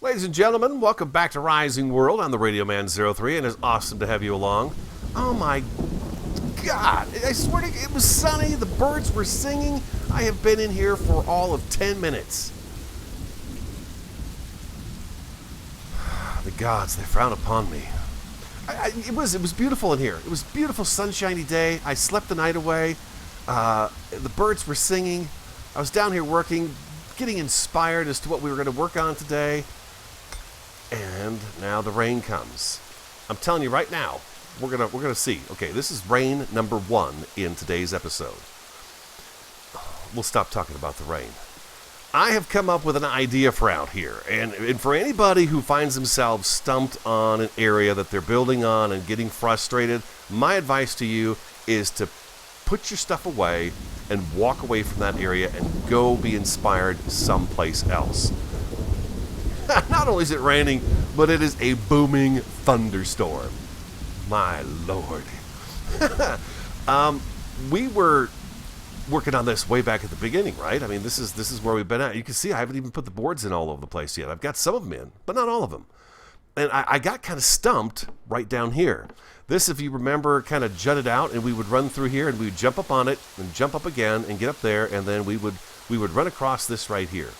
Ladies and gentlemen, welcome back to Rising World. I'm the Radio Man 03, and it's awesome to have you along. Oh my God, I swear to you, it was sunny, the birds were singing. I have been in here for all of 10 minutes. The gods, they frown upon me. It was beautiful in here. It was a beautiful sunshiny day. I slept the night away. The birds were singing. I was down here working, getting inspired as to what we were going to work on today. And now the rain comes. I'm telling you right now, we're gonna see. Okay, this is rain number 1 in today's episode. We'll stop talking about the rain. I have come up with an idea for out here, and for anybody who finds themselves stumped on an area that they're building on and getting frustrated, my advice to you is to put your stuff away and walk away from that area and go be inspired someplace else. Not only is it raining, but it is a booming thunderstorm. My Lord. We were working on this way back at the beginning, right? I mean, this is where we've been at. You can see I haven't even put the boards in all over the place yet. I've got some of them in, but not all of them. And I got kind of stumped right down here. This, if you remember, kind of jutted out, and we would run through here, and we would jump up on it, and jump up again, and get up there, and then we would run across this right here.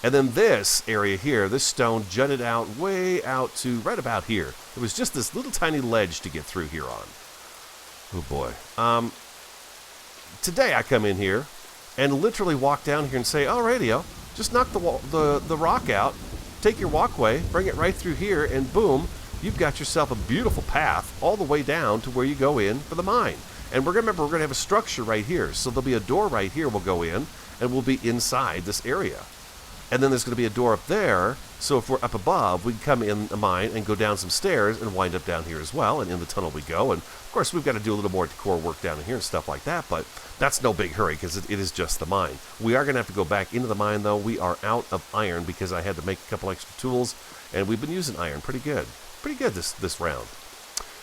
And then this area here, this stone jutted out way out to right about here. It was just this little tiny ledge to get through here on. Oh boy. Today I come in here and literally walk down here and say, oh, radio, just knock the rock out, take your walkway, bring it right through here, and boom, you've got yourself a beautiful path all the way down to where you go in for the mine. And we're going to have a structure right here. So there'll be a door right here we'll go in, and we'll be inside this area. And then there's going to be a door up there, so if we're up above, we can come in the mine and go down some stairs and wind up down here as well, and in the tunnel we go. And, of course, we've got to do a little more decor work down in here and stuff like that, but that's no big hurry because it is just the mine. We are going to have to go back into the mine, though. We are out of iron because I had to make a couple extra tools, and we've been using iron pretty good. Pretty good this round.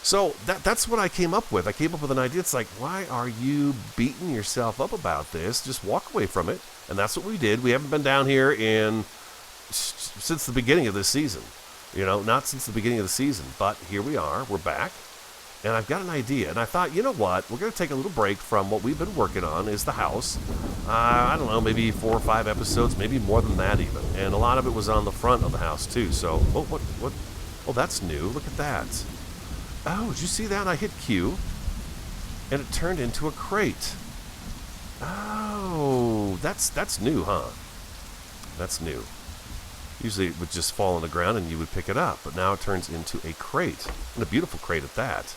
So that's what I came up with. I came up with an idea. It's like, why are you beating yourself up about this? Just walk away from it. And that's what we did. We haven't been down here since the beginning of this season. You know, not since the beginning of the season. But here we are. We're back. And I've got an idea. And I thought, you know what? We're going to take a little break from what we've been working on is the house. I don't know, maybe 4 or 5 episodes, maybe more than that even. And a lot of it was on the front of the house too. So, oh, what? Oh, that's new. Look at that. Oh, did you see that? I hit Q, and it turned into a crate. Oh, that's new, huh? That's new. Usually it would just fall on the ground and you would pick it up, but now it turns into a crate, and a beautiful crate at that.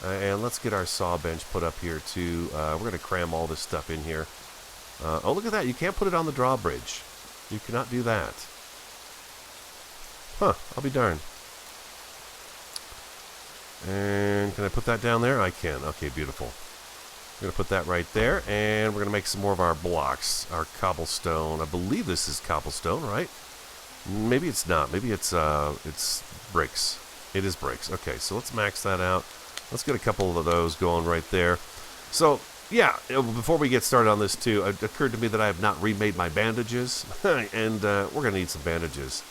And let's get our saw bench put up here too. We're going to cram all this stuff in here. Oh, look at that. You can't put it on the drawbridge. You cannot do that. Huh, I'll be darned. And can I put that down there? I can. Okay, beautiful. We're going to put that right there, and we're going to make some more of our blocks, our cobblestone. I believe this is cobblestone, right? Maybe it's not. Maybe it's bricks. It is bricks. Okay, so let's max that out. Let's get a couple of those going right there. So, yeah, before we get started on this, too, it occurred to me that I have not remade my bandages, and we're going to need some bandages.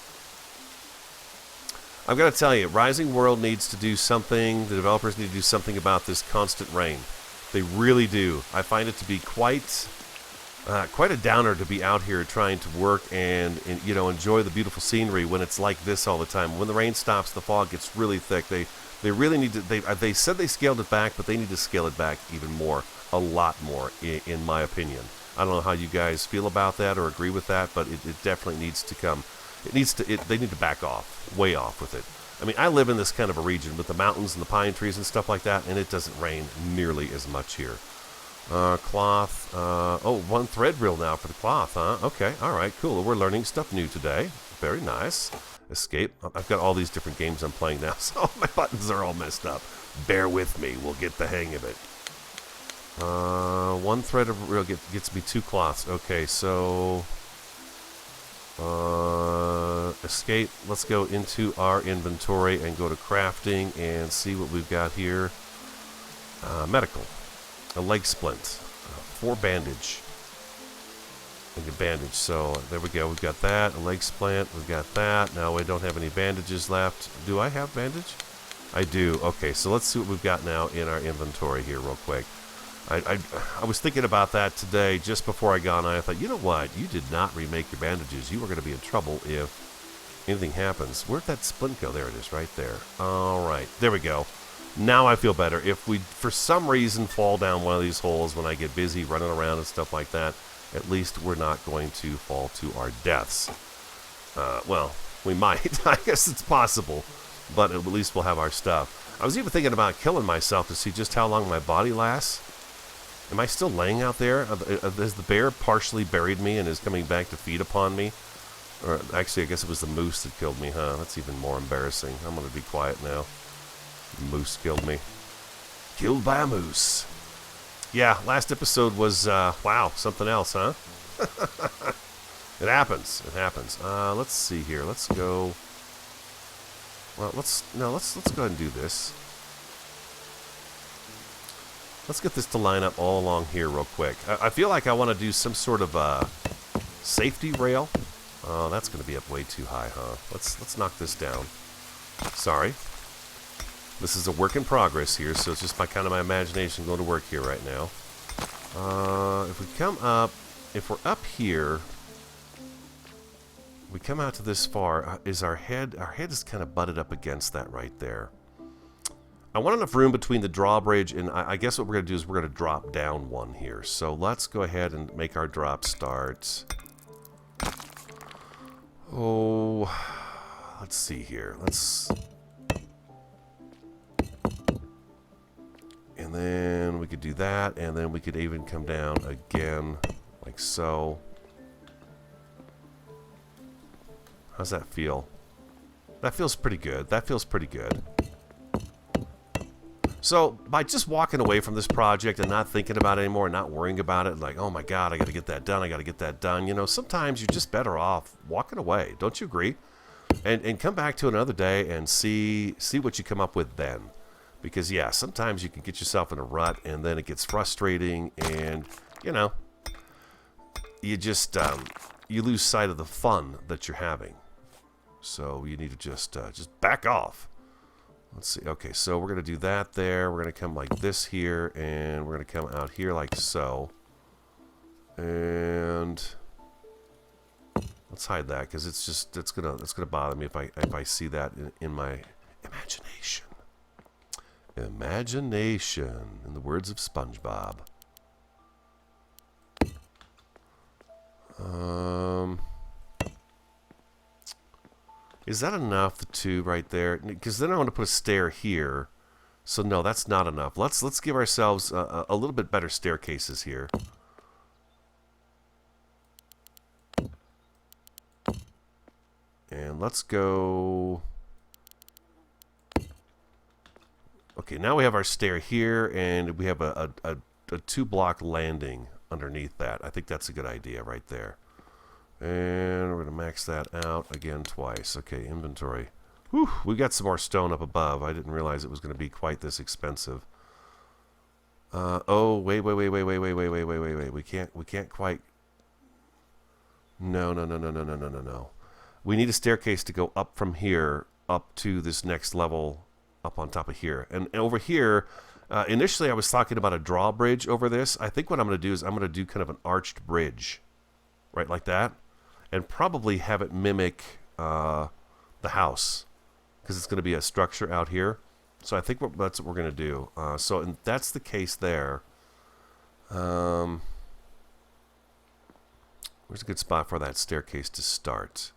I've got to tell you, Rising World needs to do something. The developers need to do something about this constant rain. They really do. I find it to be quite a downer to be out here trying to work and you know, enjoy the beautiful scenery when it's like this all the time. When the rain stops, the fog gets really thick. They really need to. They said they scaled it back, but they need to scale it back even more, a lot more, in my opinion. I don't know how you guys feel about that or agree with that, but it definitely needs to come. They need to back off, way off with it. I mean, I live in this kind of a region with the mountains and the pine trees and stuff like that, and it doesn't rain nearly as much here. Cloth. Oh, 1 thread reel now for the cloth, huh? Okay, all right, cool. We're learning stuff new today. Very nice. Escape. I've got all these different games I'm playing now, so my buttons are all messed up. Bear with me. We'll get the hang of it. 1 thread of reel gets me 2 cloths. Okay, so... escape. Let's go into our inventory and go to crafting and see what we've got here. Medical. A leg splint. 4 bandage. And a bandage. So there we go. We've got that. A leg splint. We've got that. Now we don't have any bandages left. Do I have bandage? I do. Okay, so let's see what we've got now in our inventory here real quick. I was thinking about that today just before I got on. I thought, you know what? You did not remake your bandages. You were going to be in trouble if anything happens. Where'd that splint go? There it is, right there. All right, there we go. Now I feel better. If we, for some reason, fall down one of these holes when I get busy running around and stuff like that, at least we're not going to fall to our deaths. Well, we might. I guess it's possible, but at least we'll have our stuff. I was even thinking about killing myself to see just how long my body lasts. Am I still laying out there? Has the bear partially buried me and is coming back to feed upon me? Or actually, I guess it was the moose that killed me, huh? That's even more embarrassing. I'm going to be quiet now. The moose killed me. Killed by a moose. Yeah, last episode was, wow, something else, huh? It happens. It happens. Let's see here. Let's go. Well, let's go ahead and do this. Let's get this to line up all along here real quick. I feel like I want to do some sort of safety rail. Oh, that's going to be up way too high, huh? Let's knock this down. Sorry. This is a work in progress here, so it's just my imagination going to work here right now. If we come up, if we're up here, we come out to this far. Is our head is kind of butted up against that right there. I want enough room between the drawbridge, and I guess what we're going to do is we're going to drop down one here. So let's go ahead and make our drop start. Oh, let's see here. And then we could do that, and then we could even come down again, like so. How's that feel? That feels pretty good. That feels pretty good. So, by just walking away from this project and not thinking about it anymore and not worrying about it, like, oh my god, I gotta get that done, I gotta get that done, you know, sometimes you're just better off walking away. Don't you agree? And come back to another day and see what you come up with then. Because, yeah, sometimes you can get yourself in a rut and then it gets frustrating and, you know, you just, you lose sight of the fun that you're having. So, you need to just back off. Let's see. Okay, so we're going to do that there. We're going to come like this here, and we're going to come out here like so. And let's hide that because it's gonna bother me if I see that in my imagination. Imagination, in the words of SpongeBob. Is that enough, the two right there? Because then I want to put a stair here. So no, that's not enough. Let's give ourselves a little bit better staircases here. And let's go... Okay, now we have our stair here, and we have a 2-block landing underneath that. I think that's a good idea right there. And we're going to max that out again twice. Okay, inventory. Whew, we got some more stone up above. I didn't realize it was going to be quite this expensive. Oh, wait. We can't quite... No. We need a staircase to go up from here, up to this next level, up on top of here. And over here, initially I was talking about a drawbridge over this. I think what I'm going to do is I'm going to do kind of an arched bridge. Right, like that. And probably have it mimic the house. Because it's going to be a structure out here. So I think that's what we're going to do. So and that's the case there. Where's a good spot for that staircase to start?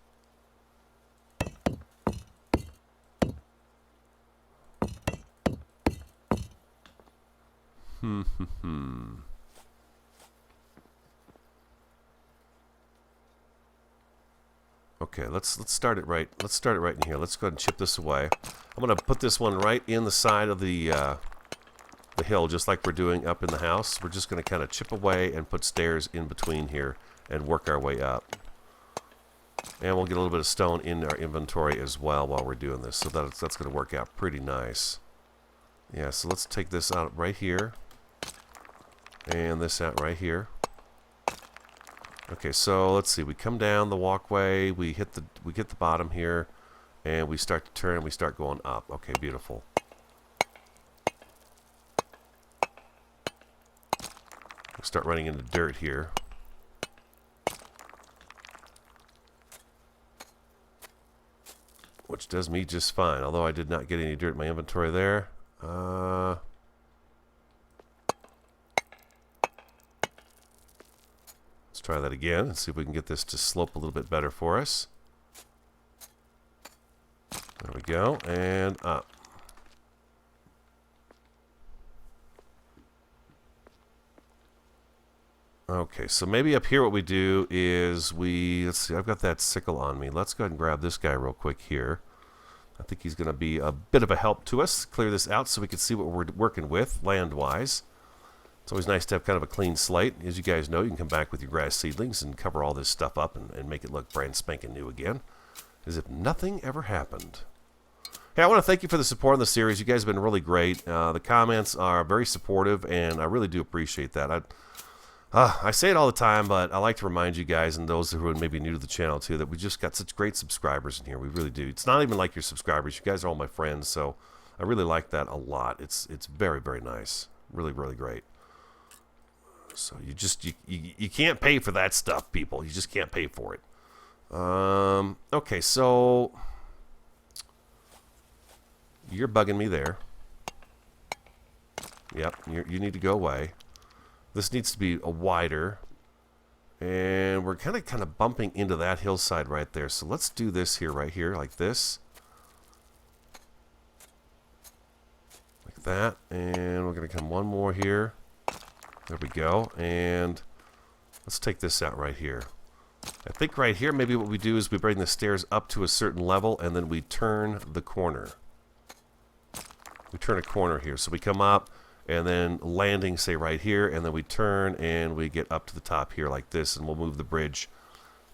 Okay, let's start it right. Let's start it right in here. Let's go ahead and chip this away. I'm going to put this one right in the side of the hill, just like we're doing up in the house. We're just going to kind of chip away and put stairs in between here and work our way up. And we'll get a little bit of stone in our inventory as well while we're doing this. So that's going to work out pretty nice. Yeah, so let's take this out right here. And this out right here. Okay, so let's see. We come down the walkway. We hit the bottom here, and we start to turn. And we start going up. Okay, beautiful. We start running into dirt here. Which does me just fine, although I did not get any dirt in my inventory there. Let's try that again and see if we can get this to slope a little bit better for us. There we go, and up. Okay, so maybe up here what we do is let's see, I've got that sickle on me. Let's go ahead and grab this guy real quick here. I think he's going to be a bit of a help to us. Clear this out so we can see what we're working with land-wise. It's always nice to have kind of a clean slate. As you guys know, you can come back with your grass seedlings and cover all this stuff up and make it look brand spanking new again, as if nothing ever happened. Hey, I want to thank you for the support on the series. You guys have been really great. The comments are very supportive, and I really do appreciate that. I say it all the time, but I like to remind you guys and those who are maybe new to the channel too that we just got such great subscribers in here. We really do. It's not even like your subscribers. You guys are all my friends, so I really like that a lot. It's very, very nice. Really, really great. So you can't pay for that stuff, people. You just can't pay for it. Okay, so you're bugging me there. Yep, you need to go away. This needs to be a wider, and we're kind of bumping into that hillside right there. So let's do this here, right here, like this, like that, and we're gonna come one more here. There we go, and let's take this out right here. I think right here, maybe what we do is we bring the stairs up to a certain level, and then we turn the corner. We turn a corner here, so we come up. And then landing, say, right here, and then we turn and we get up to the top here like this, and we'll move the bridge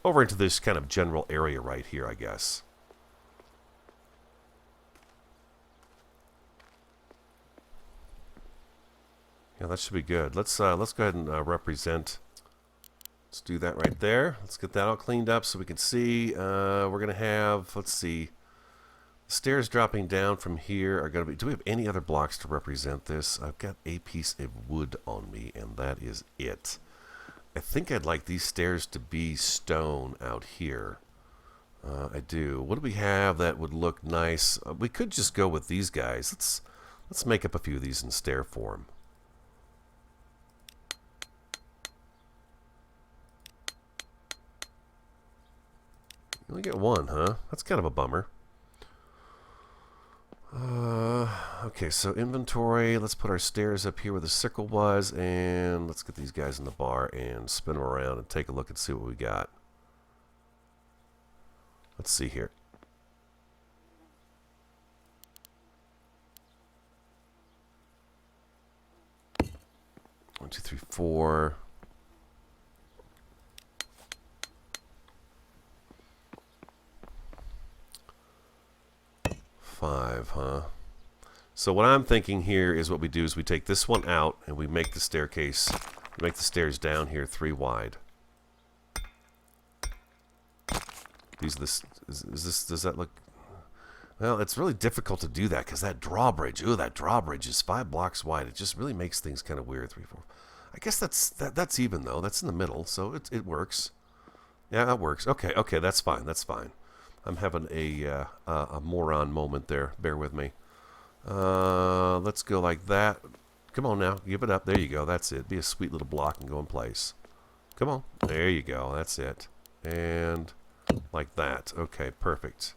over into this kind of general area right here, I guess. Yeah, that should be good. Let's go ahead and represent. Let's do that right there. Let's get that all cleaned up so we can see. We're going to have, let's see. The stairs dropping down from here are going to be... Do we have any other blocks to represent this? I've got a piece of wood on me, and that is it. I think I'd like these stairs to be stone out here. I do. What do we have that would look nice? We could just go with these guys. Let's make up a few of these in stair form. You only get one, huh? That's kind of a bummer. Okay, so inventory, let's put our stairs up here where the sickle was, and let's get these guys in the bar and spin them around and take a look and see what we got. Let's see here. One, two, three, four. Five, huh? So what I'm thinking here is what we do is we take this one out and we make the staircase, we make the stairs down here 3 wide. These are this. Is this? Does that look? Well, it's really difficult to do that because that drawbridge. Ooh, that drawbridge is 5 blocks wide. It just really makes things kind of weird. 3, 4. I guess that's even though. That's in the middle, so it works. Yeah, that works. Okay, that's fine. That's fine. I'm having a moron moment there. Bear with me. Let's go like that. Come on now. Give it up. There you go. That's it. Be a sweet little block and go in place. Come on. There you go. That's it. And like that. Okay, perfect.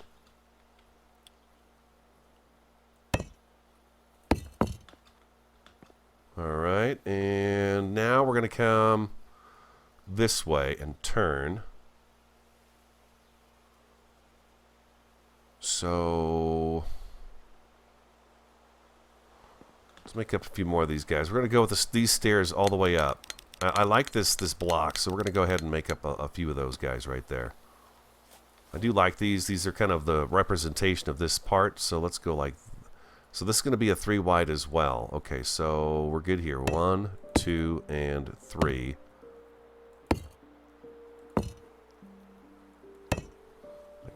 Alright, and now we're going to come this way and turn. So let's make up a few more of these guys. We're going to go with these stairs all the way up. I like this block, so we're going to go ahead and make up a few of those guys right there. I do like these. These are kind of the representation of this part, so let's go like... So this is going to be a 3 wide as well. Okay, so we're good here. 1, 2, and 3.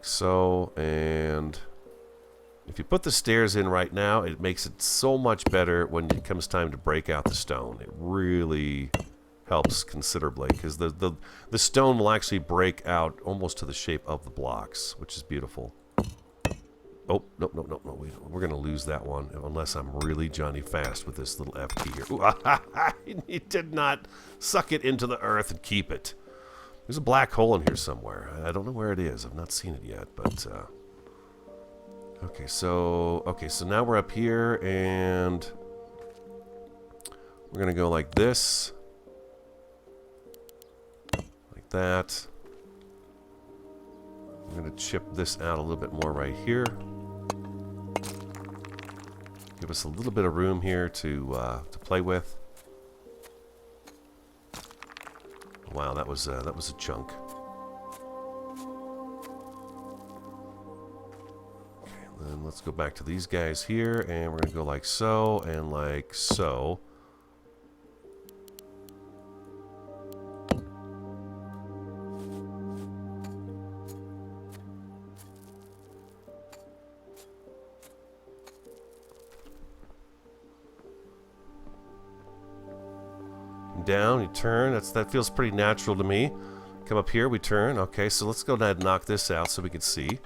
Like so, and if you put the stairs in right now, it makes it so much better when it comes time to break out the stone. It really helps considerably, because the stone will actually break out almost to the shape of the blocks, which is beautiful. Oh, no, we're going to lose that one unless I'm really Johnny Fast with this little F key here. Ooh, he did not suck it into the earth and keep it. There's a black hole in here somewhere. I don't know where it is. I've not seen it yet, but... Okay, so now we're up here, and we're going to go like this. Like that. I'm going to chip this out a little bit more right here. Give us a little bit of room here to play with. Wow, that was a chunk. Okay, then let's go back to these guys here, and we're going to go like so and like so. Down, you turn. That feels pretty natural to me. Come up here, we turn. Okay, so let's go ahead and knock this out so we can see.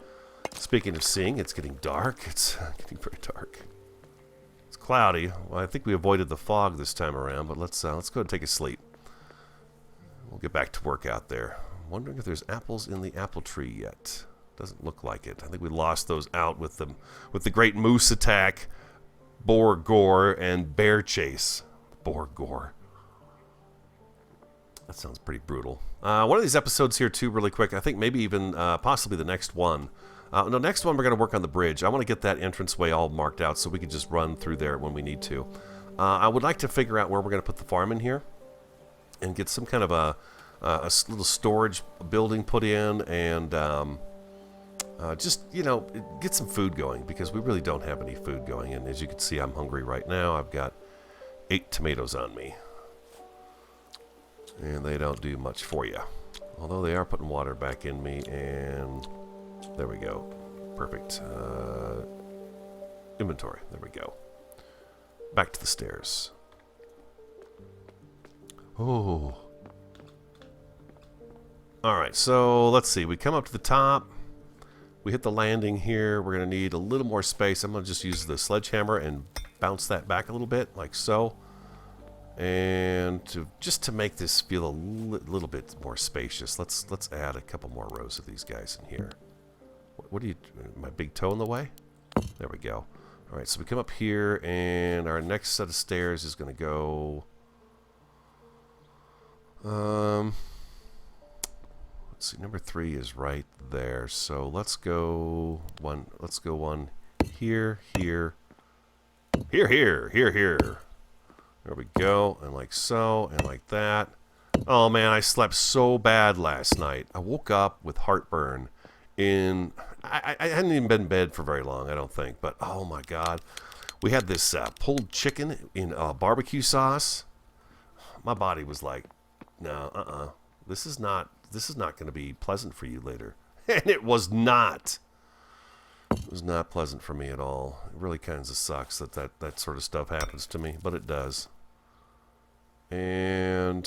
Speaking of seeing, it's getting dark. It's getting very dark. It's cloudy. Well, I think we avoided the fog this time around, but let's go ahead and take a sleep. We'll get back to work out there. I'm wondering if there's apples in the apple tree yet. Doesn't look like it. I think we lost those out with the great moose attack, boar gore, and bear chase. Boar gore. That sounds pretty brutal. One of these episodes here, too, really quick. I think maybe even possibly the next one. No, next one we're going to work on the bridge. I want to get that entranceway all marked out so we can just run through there when we need to. I would like to figure out where we're going to put the farm in here and get some kind of a little storage building put in, and just, you know, get some food going, because we really don't have any food going. And as you can see, I'm hungry right now. I've got 8 tomatoes on me. And they don't do much for you. Although they are putting water back in me, and there we go. Perfect. Inventory. There we go. Back to the stairs. Oh. Alright, so let's see. We come up to the top. We hit the landing here. We're going to need a little more space. I'm going to just use the sledgehammer and bounce that back a little bit, like so. And just to make this feel a little bit more spacious, let's add a couple more rows of these guys in here. What do you? My big toe in the way? There we go. All right, so we come up here, and our next set of stairs is going to go. Let's see. Number 3 is right there. So let's go one. Let's go one here, here, here. There we go, and like so, and like that. Oh man, I slept so bad last night. I woke up with heartburn. I hadn't even been in bed for very long, I don't think. But oh my God, we had this pulled chicken in barbecue sauce. My body was like, no, this is not going to be pleasant for you later, and it was not. It was not pleasant for me at all. It really kind of sucks that sort of stuff happens to me, but it does. And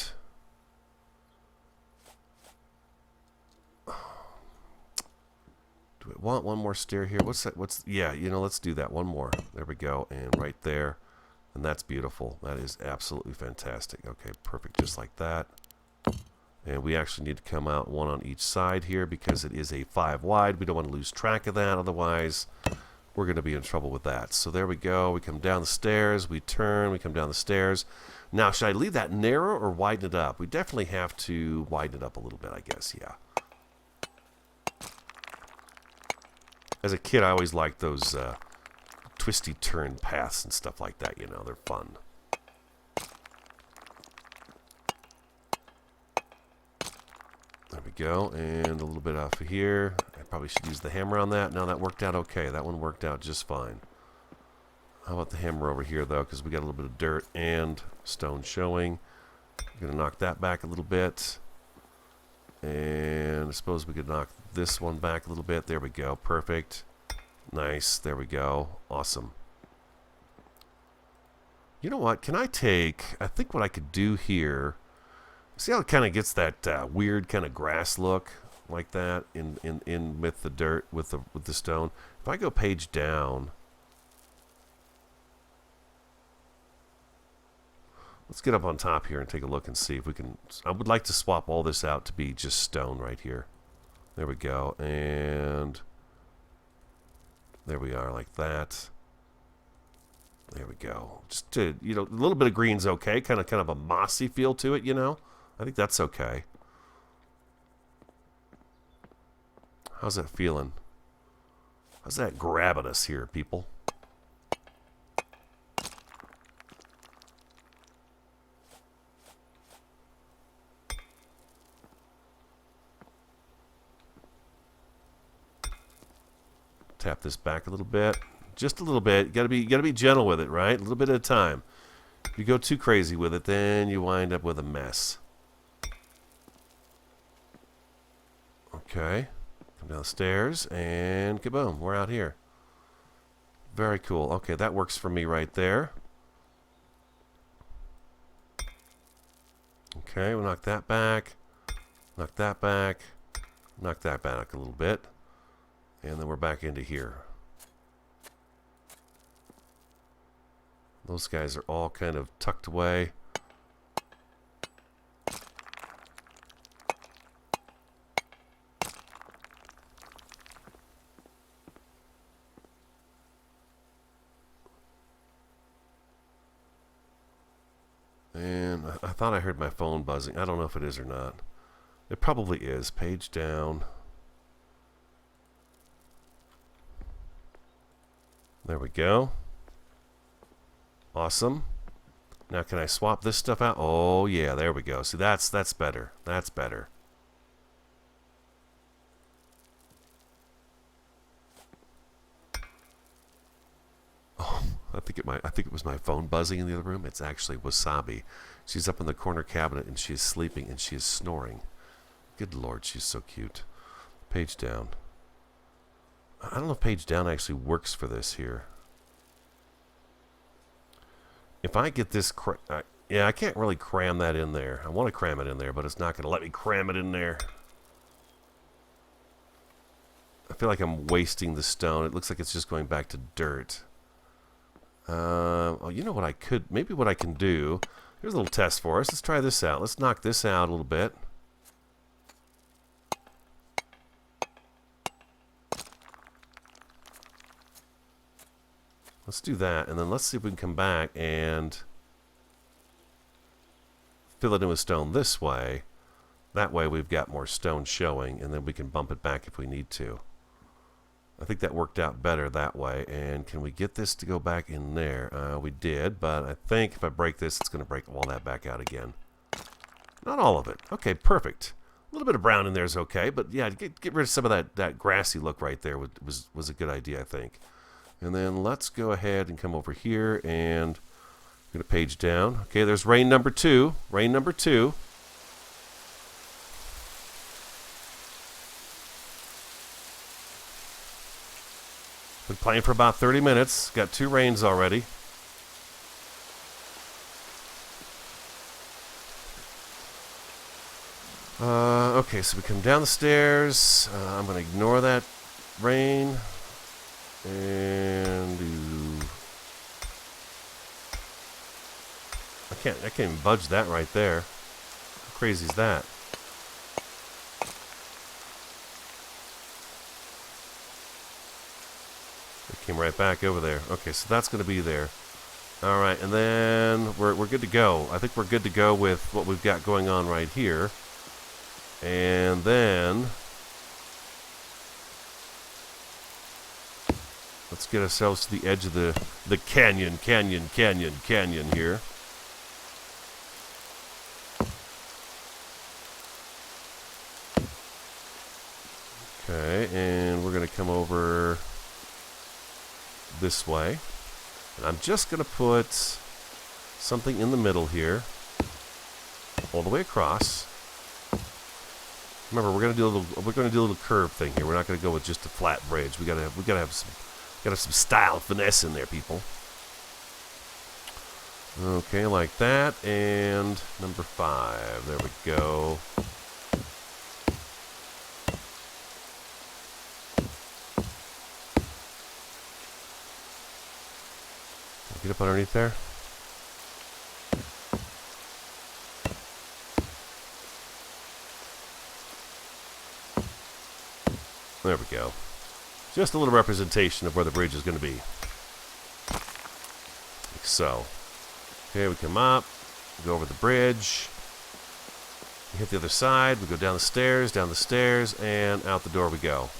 do I want one more stair here? What's that? Yeah, you know, let's do that. One more. There we go. And right there. And that's beautiful. That is absolutely fantastic. Okay, perfect. Just like that. And we actually need to come out one on each side here because it is a 5 wide. We don't want to lose track of that. Otherwise, we're going to be in trouble with that. So there we go. We come down the stairs. We turn. We come down the stairs. Now, should I leave that narrow or widen it up? We definitely have to widen it up a little bit, I guess. Yeah. As a kid, I always liked those twisty turn paths and stuff like that. You know, they're fun. There we go, and a little bit off of here. I probably should use the hammer on that. No, that worked out okay. That one worked out just fine. How about the hammer over here, though, because we got a little bit of dirt and stone showing. I'm going to knock that back a little bit. And I suppose we could knock this one back a little bit. There we go. Perfect. Nice. There we go. Awesome. You know what? Can I take... I think what I could do here... See how it kind of gets that weird kind of grass look like that in with the dirt, with the stone? If I go page down... Let's get up on top here and take a look and see if we can... I would like to swap all this out to be just stone right here. There we go. And there we are, like that. There we go. Just to, you know, a little bit of green's okay. Kind of a mossy feel to it, you know. I think that's okay. How's that feeling? How's that grabbing us here, people? Tap this back a little bit, just a little bit. You gotta be gentle with it, right? A little bit at a time. If you go too crazy with it, then you wind up with a mess. Okay, come down the stairs and kaboom, we're out here. Very cool. Okay, that works for me right there. Okay, we'll knock that back, knock that back, knock that back a little bit. And then we're back into here. Those guys are all kind of tucked away. And I thought I heard my phone buzzing. I don't know if it is or not. It probably is. Page down. There we go. Awesome. Now can I swap this stuff out? Oh yeah, there we go. See, that's better. That's better. Oh, I think it was my phone buzzing in the other room. It's actually Wasabi. She's up in the corner cabinet and she is sleeping and she is snoring. Good Lord, she's so cute. Page down. I don't know if page down actually works for this here. If I get this... yeah, I can't really cram that in there. I want to cram it in there, but it's not going to let me cram it in there. I feel like I'm wasting the stone. It looks like it's just going back to dirt. Oh, you know what I could... Maybe what I can do... Here's a little test for us. Let's try this out. Let's knock this out a little bit. Let's do that, and then let's see if we can come back and fill it in with stone this way. That way we've got more stone showing, and then we can bump it back if we need to. I think that worked out better that way. And can we get this to go back in there? We did, but I think if I break this, it's going to break all that back out again. Not all of it. Okay, perfect. A little bit of brown in there is okay, but yeah, get rid of some of that grassy look right there was a good idea, I think. And then let's go ahead and come over here and I'm going to page down. Okay, there's rain number 2. Rain number 2. Been playing for about 30 minutes. Got 2 rains already. Okay, so we come down the stairs. I'm going to ignore that rain. And I can't even budge that right there. How crazy is that? It came right back over there. Okay, so that's going to be there. All right, and then we're good to go. I think we're good to go with what we've got going on right here. And then let's get ourselves to the edge of the canyon here. Okay, and we're going to come over this way. And I'm just going to put something in the middle here, all the way across. Remember, we're gonna do a little curve thing here. We're not gonna go with just a flat bridge. We gotta have some style and finesse in there, people. Okay, like that. And number 5. There we go. Get up underneath there. There we go. Just a little representation of where the bridge is going to be. Like so. Okay, we come up, go over the bridge, we hit the other side, we go down the stairs, and out the door we go.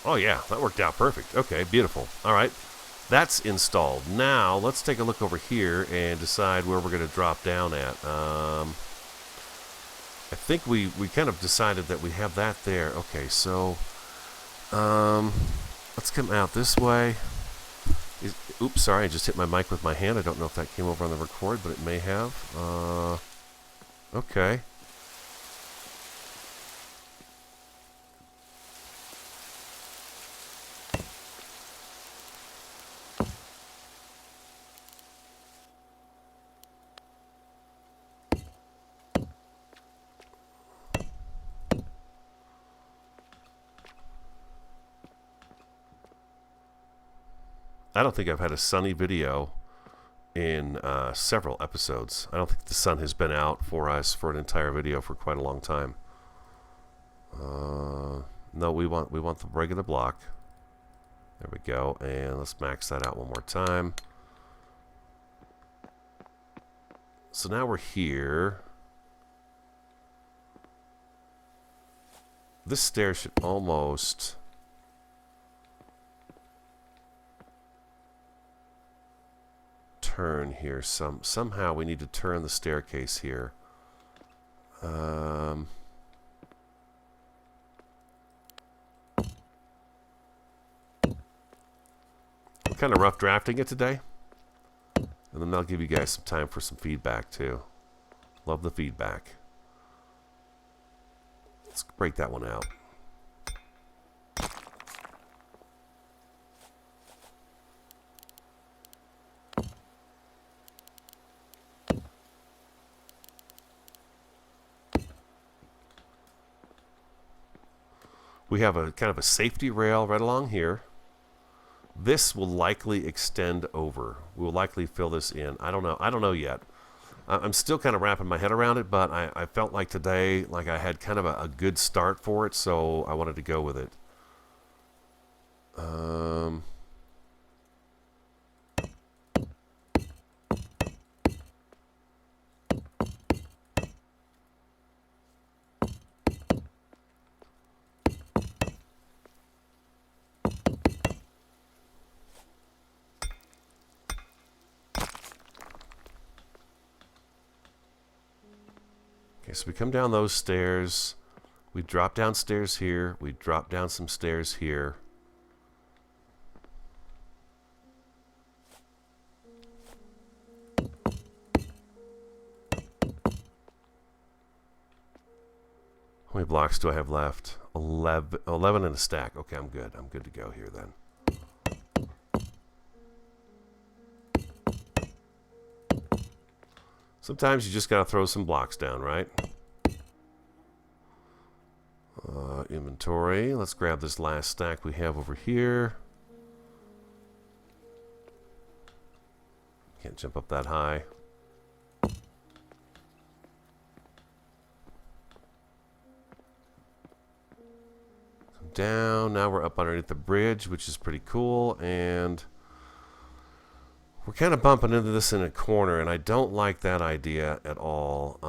Oh yeah, that worked out perfect. Okay, beautiful. All right, that's installed. Now, let's take a look over here and decide where we're going to drop down at. I think we kind of decided that we have that there. Okay, so let's come out this way. Oops, sorry, I just hit my mic with my hand. I don't know if that came over on the record, but it may have. Okay. I don't think I've had a sunny video in several episodes. I don't think the sun has been out for us for an entire video for quite a long time. No, we want the regular block. There we go, and let's max that out one more time. So now we're here. This stair should almost turn here. Somehow we need to turn the staircase here. We're kind of rough drafting it today, and then I'll give you guys some time for some feedback too. Love the feedback. Let's break that one out. We have a kind of a safety rail right along here. This will likely extend over. We'll likely fill this in. I don't know yet. I'm still kind of wrapping my head around it, but I felt like today, like I had kind of a good start for it, so I wanted to go with it. Okay, so we come down those stairs, we drop downstairs here, we drop down some stairs here. How many blocks do I have left? 11 in a stack. Okay, I'm good. I'm good to go here then. Sometimes you just gotta throw some blocks down, right? Inventory. Let's grab this last stack we have over here. Can't jump up that high. Come down. Now we're up underneath the bridge, which is pretty cool, and we're kind of bumping into this in a corner, and I don't like that idea at all.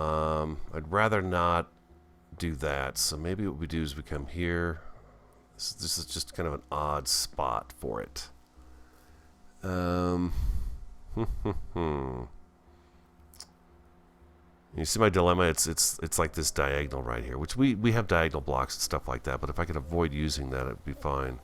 I'd rather not do that. So maybe what we do is we come here. This is just kind of an odd spot for it. You see my dilemma? It's like this diagonal right here, which we have diagonal blocks and stuff like that. But if I could avoid using that, it'd be fine.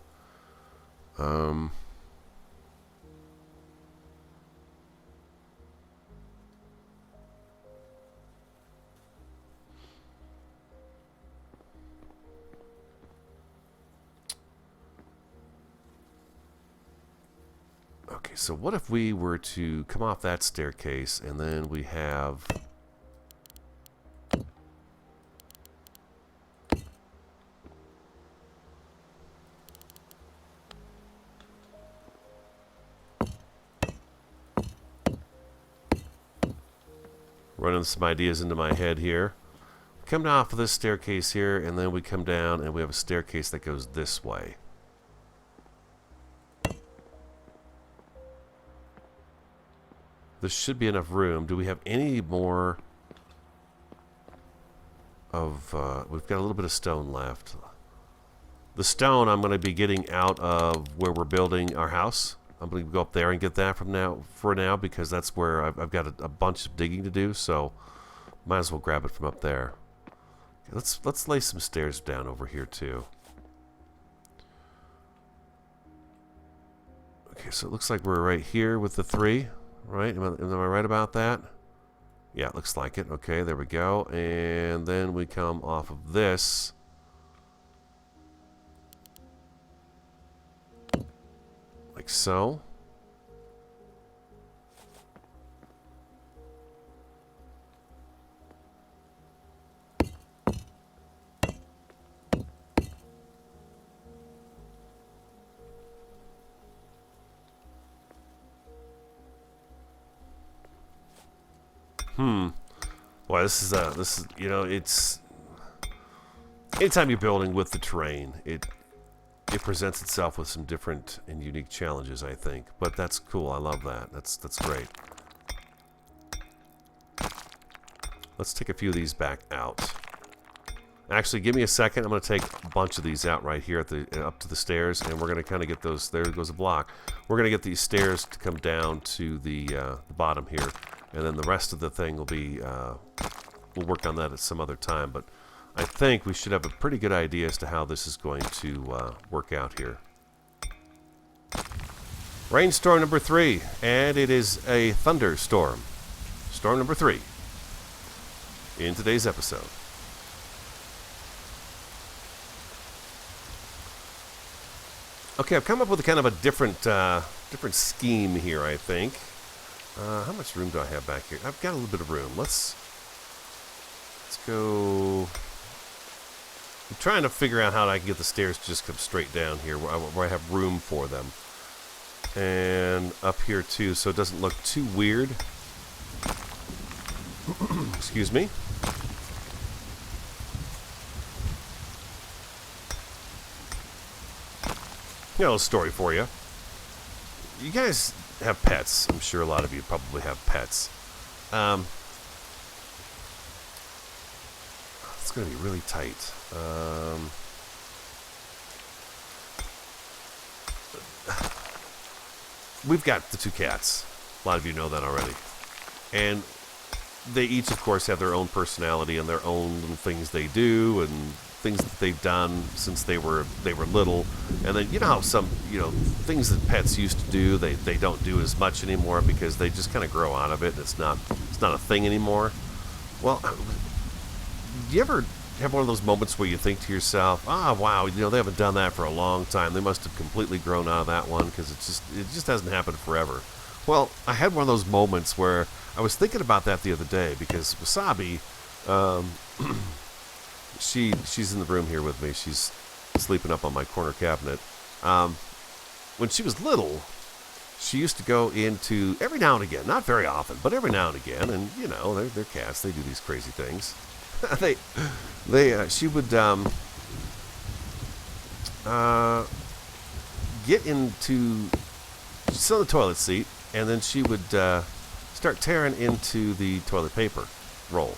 so what if we were to come off that staircase and then we have... running some ideas into my head here. Come down off of this staircase here, and then we come down and we have a staircase that goes this way. There should be enough room. Do we have any more of... we've got a little bit of stone left. The stone I'm going to be getting out of where we're building our house. I'm going to go up there and get that for now because that's where I've got a bunch of digging to do, so might as well grab it from up there. Okay, let's lay some stairs down over here too. Okay, so it looks like we're right here with the 3, right? Am I right about that? Yeah, it looks like it. Okay, there we go. And then we come off of this. Like so. Boy, this is you know, it's anytime you're building with the terrain, it presents itself with some different and unique challenges, I think. But that's cool. I love that. That's great. Let's take a few of these back out. Actually, give me a second. I'm going to take a bunch of these out right here at the up to the stairs, and we're going to kind of get those. There goes a block. We're going to get these stairs to come down to the bottom here, and then the rest of the thing will be. We'll work on that at some other time, but I think we should have a pretty good idea as to how this is going to work out here. Rainstorm number 3, and it is a thunderstorm. Storm number 3 in today's episode. Okay, I've come up with a kind of a different scheme here, I think. How much room do I have back here? I've got a little bit of room. Let's go... I'm trying to figure out how I can get the stairs to just come straight down here where I have room for them. And up here too, so it doesn't look too weird. Excuse me. You know, a story for you. You guys have pets. I'm sure a lot of you probably have pets. It's going to be really tight. We've got the 2 cats. A lot of you know that already. And they each, of course, have their own personality and their own little things they do and things that they've done since they were little. And then, you know how some, things that pets used to do, they don't do as much anymore because they just kind of grow out of it. And it's not a thing anymore. Well, do you ever have one of those moments where you think to yourself, wow, they haven't done that for a long time. They must have completely grown out of that one because it just hasn't happened forever. Well, I had one of those moments where I was thinking about that the other day because Wasabi, she's in the room here with me. She's sleeping up on my corner cabinet. When she was little, she used to go into, every now and again, not very often, but every now and again, and they're cats, they do these crazy things. She would get into, sit on the toilet seat, and then she would start tearing into the toilet paper roll.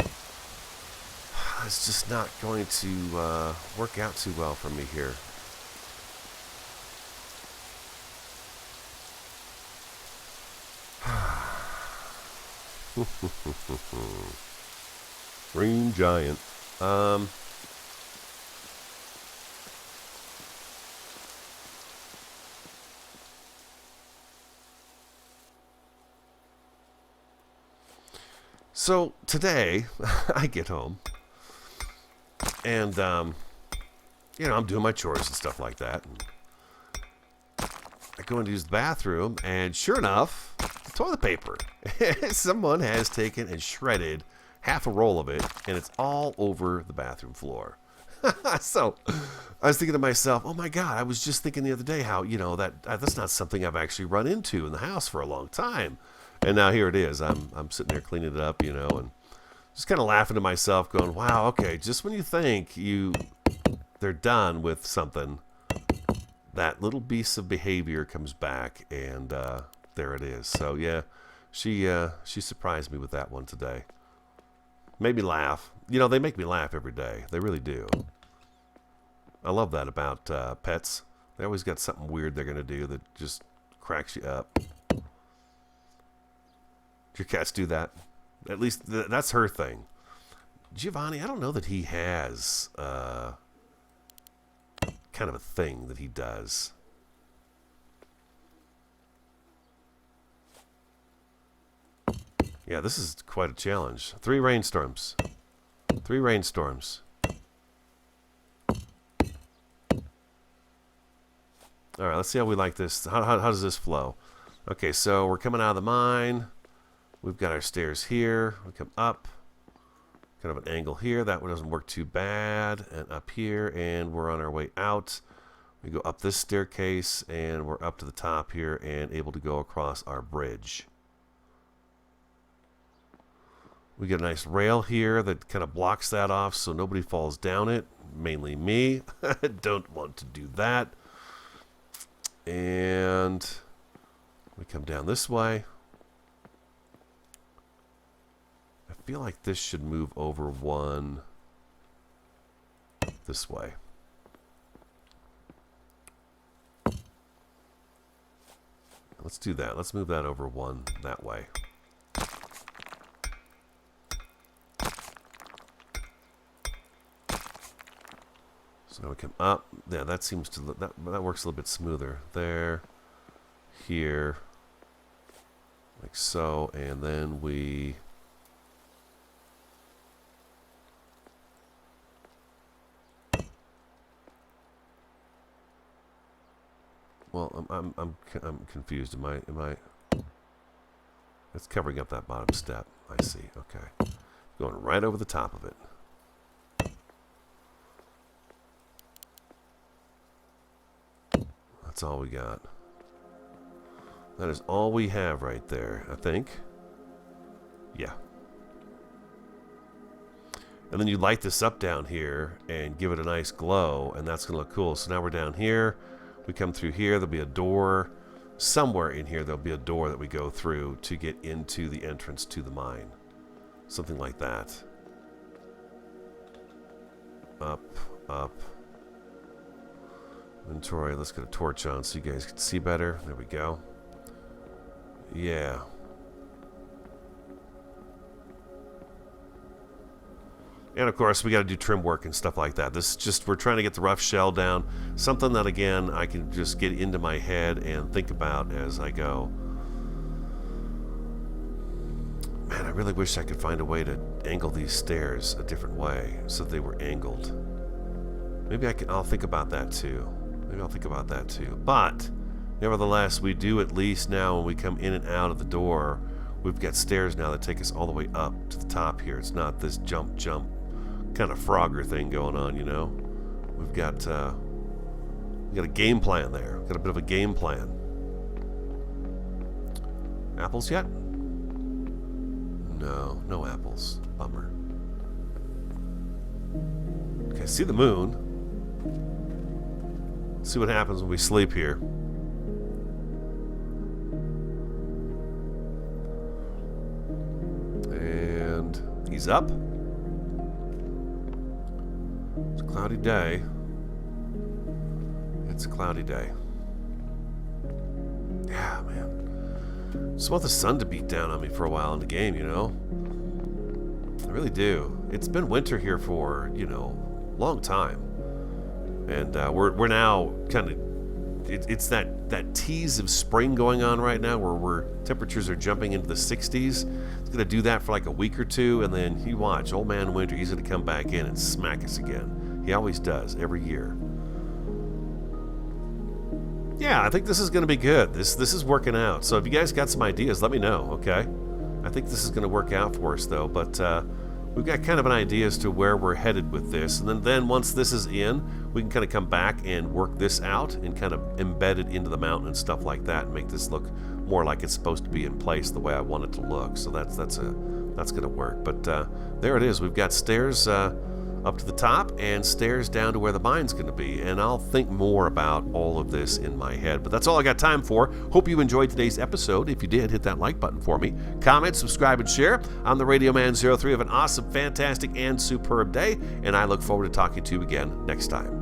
It's just not going to work out too well for me here. Green giant. So today I get home and I'm doing my chores and stuff like that. And I go in to use the bathroom, and sure enough, the toilet paper. Someone has taken and shredded half a roll of it, and it's all over the bathroom floor. So I was thinking to myself, oh my God, I was just thinking the other day how, that's not something I've actually run into in the house for a long time. And now here it is. I'm sitting there cleaning it up, and just kind of laughing to myself going, wow, okay, just when you think they're done with something, that little piece of behavior comes back, and there it is. So yeah, she surprised me with that one today. Made me laugh. They make me laugh every day. They really do. I love that about pets. They always got something weird they're going to do that just cracks you up. Do your cats do that? At least that's her thing. Giovanni, I don't know that he has kind of a thing that he does. Yeah, this is quite a challenge. 3 rainstorms. 3 rainstorms. All right, let's see how we like this. How does this flow? Okay, so we're coming out of the mine. We've got our stairs here. We come up. Kind of an angle here. That one doesn't work too bad. And up here, and we're on our way out. We go up this staircase, and we're up to the top here and able to go across our bridge. We get a nice rail here that kind of blocks that off so nobody falls down it. Mainly me. Don't want to do that. And we come down this way. I feel like this should move over one this way. Let's do that. Let's move that over one that way. So now we come up. Yeah, that seems to that works a little bit smoother. There, here, like so, and then we. Well, I'm confused. Am I? It's covering up that bottom step. I see. Okay, going right over the top of it. That's all we got. That is all we have right there, I think. Yeah. And then you light this up down here and give it a nice glow, and that's going to look cool. So now we're down here. We come through here. There'll be a door. Somewhere in here, there'll be a door that we go through to get into the entrance to the mine. Something like that. Up, up. Inventory, let's get a torch on so you guys can see better. There we go. Yeah. And of course, we got to do trim work and stuff like that. This is just, we're trying to get the rough shell down. Something that, again, I can just get into my head and think about as I go. Man, I really wish I could find a way to angle these stairs a different way so they were angled. Maybe I'll think about that too. But nevertheless, we do at least now when we come in and out of the door, we've got stairs now that take us all the way up to the top here. It's not this jump kind of Frogger thing going on, We've got a game plan there. We've got a bit of a game plan. Apples yet? No apples. Bummer. Okay, see the moon. See what happens when we sleep here. And he's up. It's a cloudy day. It's a cloudy day. Yeah, man. Just want the sun to beat down on me for a while in the game, I really do. It's been winter here for, long time. And we're now kind of, it's that tease of spring going on right now where temperatures are jumping into the 60s. It's going to do that for like a week or two, and then you watch, old man winter, he's going to come back in and smack us again. He always does, every year. yeah, I think this is going to be good. This is working out. So if you guys got some ideas, let me know, okay? I think this is going to work out for us, though. But we've got kind of an idea as to where we're headed with this. And then once this is in, we can kind of come back and work this out and kind of embed it into the mountain and stuff like that and make this look more like it's supposed to be in place the way I want it to look. So that's going to work. But there it is. We've got stairs up to the top and stairs down to where the mine's going to be. And I'll think more about all of this in my head. But that's all I got time for. Hope you enjoyed today's episode. If you did, hit that like button for me. Comment, subscribe, and share. I'm the Radio Man 03. Have an awesome, fantastic, and superb day. And I look forward to talking to you again next time.